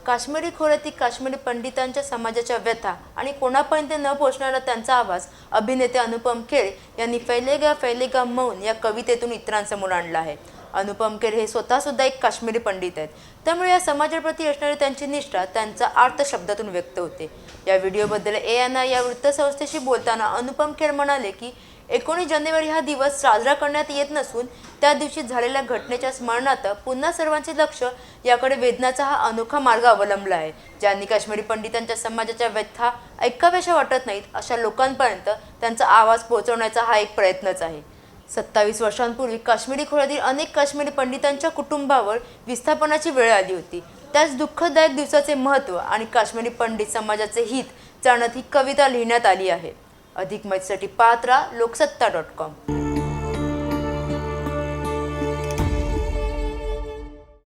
काश्मीरी खोऱ्यातील काश्मीरी पंडितांच्या समाजाच्या व्यथा आणि कोणापर्यंत न पोहोचणारा त्यांचा आवाज अभिनेते अनुपम खेर यांनी फैलेगा मौन या कवितेतून इतरांसमोर आणला आहे। अनुपम खेर हे स्वतःसुद्धा एक काश्मीरी पंडित आहेत, त्यामुळे या समाजाप्रती असणारी त्यांची निष्ठा त्यांचा अर्थ शब्दातून व्यक्त होते। या व्हिडिओबद्दल ANI या वृत्तसंस्थेशी बोलताना अनुपम खेर म्हणाले की 19 जानेवारी हा दिवस साजरा करण्यात येत नसून त्या दिवशी झालेल्या घटनेच्या स्मरणार्थ पुन्हा सर्वांचे लक्ष याकडे वेधण्याचा हा अनोखा मार्ग अवलंबला आहे। ज्यांनी काश्मीरी पंडितांच्या समाजाच्या व्यथा ऐकाव्याशा वाटत नाहीत अशा लोकांपर्यंत त्यांचा आवाज पोहोचवण्याचा हा एक प्रयत्नच आहे। 27 वर्षांपूर्वी काश्मीरी खोऱ्यातील अनेक काश्मीरी पंडितांच्या कुटुंबावर विस्थापनाची वेळ आली होती। त्याच दुःखदायक दिवसाचे महत्त्व आणि काश्मीरी पंडित समाजाचे हित जाणत ही कविता लिहिण्यात आली आहे। अधिक माहितीसाठी पाहत रहा लोकसत्ता.com।